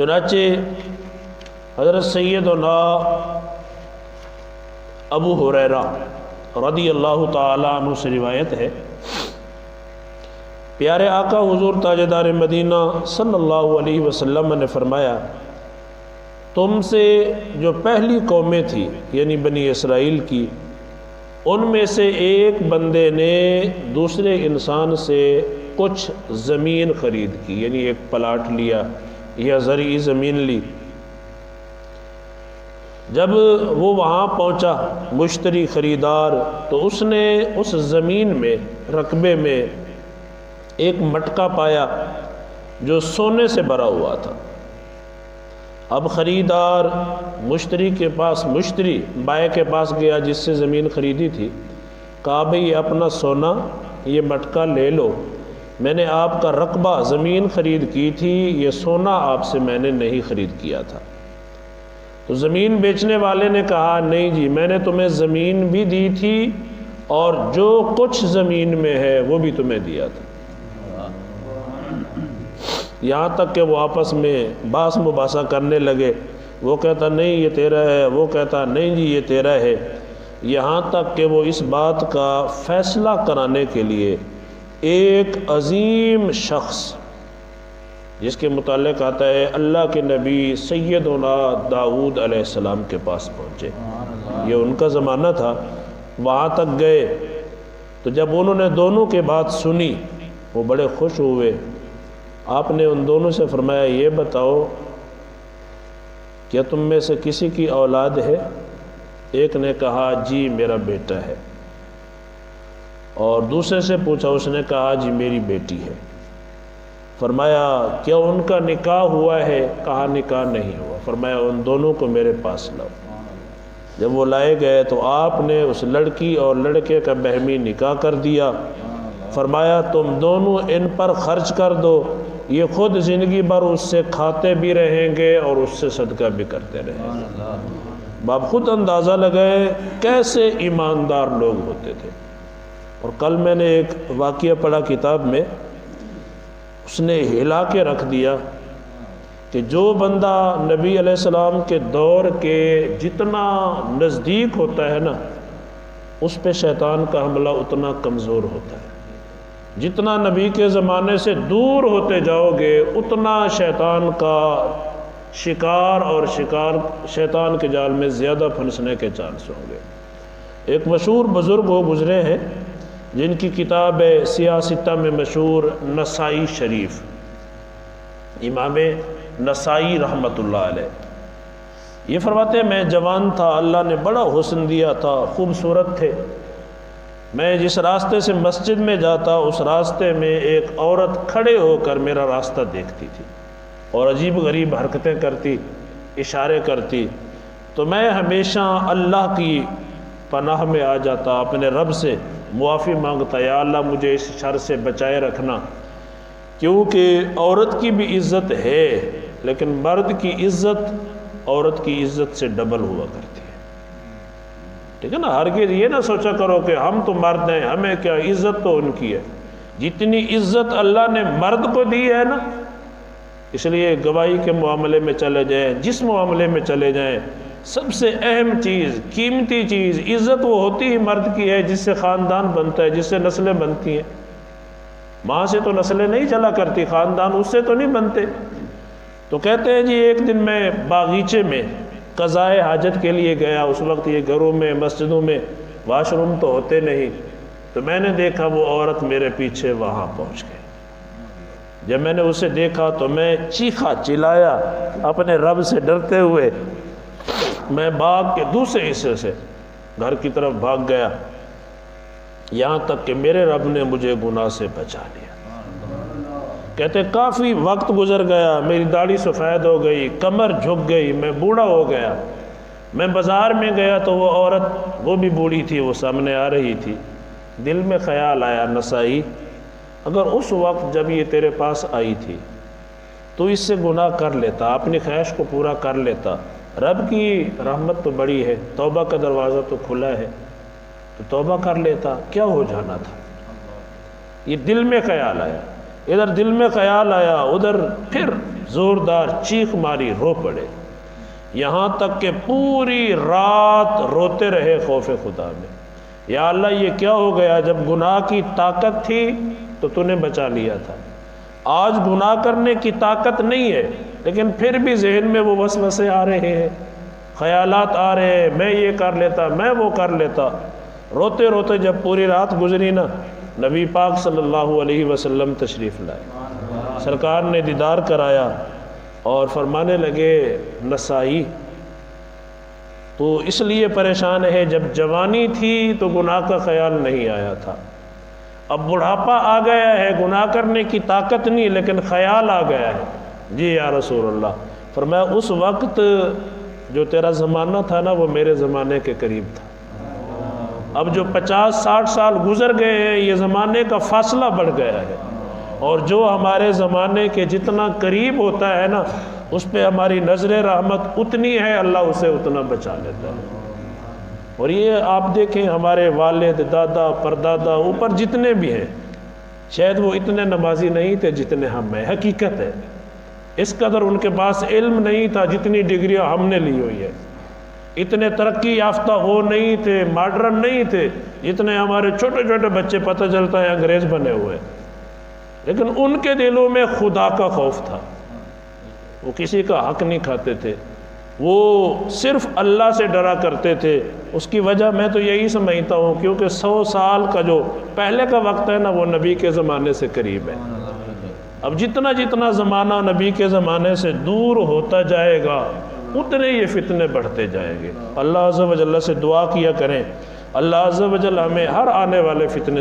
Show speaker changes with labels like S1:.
S1: چنانچہ حضرت سیدنا ابو ہریرہ رضی اللہ تعالی عنہ سے روایت ہے، پیارے آقا حضور تاجدار مدینہ صلی اللہ علیہ وسلم نے فرمایا، تم سے جو پہلی قومیں تھی یعنی بنی اسرائیل کی، ان میں سے ایک بندے نے دوسرے انسان سے کچھ زمین خرید کی، یعنی ایک پلاٹ لیا یا زرعی زمین لی۔ جب وہ وہاں پہنچا مشتری خریدار، تو اس نے اس زمین میں رقبے میں ایک مٹکا پایا جو سونے سے بھرا ہوا تھا۔ اب خریدار مشتری بائع کے پاس گیا جس سے زمین خریدی تھی، کہا بھئی یہ اپنا سونا، یہ مٹکا لے لو، میں نے آپ کا رقبہ زمین خرید کی تھی، یہ سونا آپ سے میں نے نہیں خرید کیا تھا۔ تو زمین بیچنے والے نے کہا نہیں جی، میں نے تمہیں زمین بھی دی تھی اور جو کچھ زمین میں ہے وہ بھی تمہیں دیا تھا۔ یہاں تک کہ وہ آپس میں باس مباحثہ کرنے لگے، وہ کہتا نہیں یہ تیرا ہے، وہ کہتا نہیں جی یہ تیرا ہے، یہاں تک کہ وہ اس بات کا فیصلہ کرانے کے لیے ایک عظیم شخص جس کے متعلق آتا ہے اللہ کے نبی سیدنا داؤد علیہ السلام کے پاس پہنچے، یہ ان کا زمانہ تھا، وہاں تک گئے۔ تو جب انہوں نے دونوں کی بات سنی وہ بڑے خوش ہوئے۔ آپ نے ان دونوں سے فرمایا یہ بتاؤ کیا تم میں سے کسی کی اولاد ہے؟ ایک نے کہا جی میرا بیٹا ہے، اور دوسرے سے پوچھا، اس نے کہا جی میری بیٹی ہے۔ فرمایا کیا ان کا نکاح ہوا ہے؟ کہا نکاح نہیں ہوا۔ فرمایا ان دونوں کو میرے پاس لاؤ۔ جب وہ لائے گئے تو آپ نے اس لڑکی اور لڑکے کا باہمی نکاح کر دیا۔ فرمایا تم دونوں ان پر خرچ کر دو، یہ خود زندگی بھر اس سے کھاتے بھی رہیں گے اور اس سے صدقہ بھی کرتے رہیں گے۔ باپ خود اندازہ لگائے کیسے ایماندار لوگ ہوتے تھے۔ اور کل میں نے ایک واقعہ پڑھا کتاب میں، اس نے ہلا کے رکھ دیا کہ جو بندہ نبی علیہ السلام کے دور کے جتنا نزدیک ہوتا ہے نا، اس پہ شیطان کا حملہ اتنا کمزور ہوتا ہے۔ جتنا نبی کے زمانے سے دور ہوتے جاؤ گے اتنا شیطان کا شکار شیطان کے جال میں زیادہ پھنسنے کے چانس ہوں گے۔ ایک مشہور بزرگ وہ گزرے ہیں جن کی کتاب ہے سیاستہ میں مشہور نسائی شریف، امام نسائی رحمۃ اللہ علیہ۔ یہ فرماتے ہیں میں جوان تھا، اللہ نے بڑا حسن دیا تھا، خوبصورت تھے، میں جس راستے سے مسجد میں جاتا اس راستے میں ایک عورت کھڑے ہو کر میرا راستہ دیکھتی تھی اور عجیب غریب حرکتیں کرتی، اشارے کرتی، تو میں ہمیشہ اللہ کی پناہ میں آ جاتا، اپنے رب سے معافی مانگتا، یا اللہ مجھے اس شر سے بچائے رکھنا، کیونکہ عورت کی بھی عزت ہے لیکن مرد کی عزت عورت کی عزت سے ڈبل ہوا کرتی ہے۔ ٹھیک ہے نا، ہرگز یہ نہ سوچا کرو کہ ہم تو مرد ہیں ہمیں کیا، عزت تو ان کی ہے، جتنی عزت اللہ نے مرد کو دی ہے نا۔ اس لیے گواہی کے معاملے میں چلے جائیں، جس معاملے میں چلے جائیں، سب سے اہم چیز، قیمتی چیز، عزت وہ ہوتی ہی مرد کی ہے جس سے خاندان بنتا ہے، جس سے نسلیں بنتی ہیں۔ ماں سے تو نسلیں نہیں چلا کرتی، خاندان اس سے تو نہیں بنتے۔ تو کہتے ہیں جی ایک دن میں باغیچے میں قضائے حاجت کے لیے گیا، اس وقت یہ گھروں میں مسجدوں میں واش روم تو ہوتے نہیں، تو میں نے دیکھا وہ عورت میرے پیچھے وہاں پہنچ گئی۔ جب میں نے اسے دیکھا تو میں چیخا چلایا اپنے رب سے ڈرتے ہوئے، میں باغ کے دوسرے حصے سے گھر کی طرف بھاگ گیا، یہاں تک کہ میرے رب نے مجھے گناہ سے بچا لیا۔ کہتے کافی وقت گزر گیا، میری داڑھی سفید ہو گئی، کمر جھک گئی، میں بوڑھا ہو گیا۔ میں بازار میں گیا تو وہ عورت، وہ بھی بوڑھی تھی، وہ سامنے آ رہی تھی۔ دل میں خیال آیا نسائی، اگر اس وقت جب یہ تیرے پاس آئی تھی تو اس سے گناہ کر لیتا، اپنی خواہش کو پورا کر لیتا، رب کی رحمت تو بڑی ہے، توبہ کا دروازہ تو کھلا ہے، تو توبہ کر لیتا، کیا ہو جانا تھا۔ یہ دل میں خیال آیا، ادھر دل میں خیال آیا، ادھر پھر زوردار چیخ ماری رو پڑے، یہاں تک کہ پوری رات روتے رہے خوف خدا میں، یا اللہ یہ کیا ہو گیا؟ جب گناہ کی طاقت تھی تو تو نے بچا لیا تھا، آج گناہ کرنے کی طاقت نہیں ہے لیکن پھر بھی ذہن میں وہ وسوسے آ رہے ہیں، خیالات آ رہے ہیں، میں یہ کر لیتا، میں وہ کر لیتا۔ روتے روتے جب پوری رات گزری نا، نبی پاک صلی اللہ علیہ وسلم تشریف لائے، سرکار نے دیدار کرایا اور فرمانے لگے نسائی تو اس لیے پریشان ہے، جب جوانی تھی تو گناہ کا خیال نہیں آیا تھا، اب بڑھاپا آ گیا ہے، گناہ کرنے کی طاقت نہیں لیکن خیال آ گیا ہے۔ جی یا رسول اللہ۔ فرمایا اس وقت جو تیرا زمانہ تھا نا وہ میرے زمانے کے قریب تھا، اب جو 50-60 سال گزر گئے ہیں یہ زمانے کا فاصلہ بڑھ گیا ہے، اور جو ہمارے زمانے کے جتنا قریب ہوتا ہے نا اس پہ ہماری نظر رحمت اتنی ہے، اللہ اسے اتنا بچا لیتا ہے۔ اور یہ آپ دیکھیں ہمارے والد، دادا، پردادا، اوپر جتنے بھی ہیں شاید وہ اتنے نمازی نہیں تھے جتنے ہم ہیں، حقیقت ہے، اس قدر ان کے پاس علم نہیں تھا جتنی ڈگریاں ہم نے لی ہوئی ہے، اتنے ترقی یافتہ وہ نہیں تھے، ماڈرن نہیں تھے جتنے ہمارے چھوٹے چھوٹے بچے پتہ چلتا ہے انگریز بنے ہوئے، لیکن ان کے دلوں میں خدا کا خوف تھا، وہ کسی کا حق نہیں کھاتے تھے، وہ صرف اللہ سے ڈرا کرتے تھے۔ اس کی وجہ میں تو یہی سمجھتا ہوں کیونکہ 100 سال کا جو پہلے کا وقت ہے نا وہ نبی کے زمانے سے قریب ہے، اب جتنا جتنا زمانہ نبی کے زمانے سے دور ہوتا جائے گا اتنے یہ فتنے بڑھتے جائیں گے۔ اللہ عز و جل سے دعا کیا کریں، اللہ عز و جل ہمیں ہر آنے والے فتنے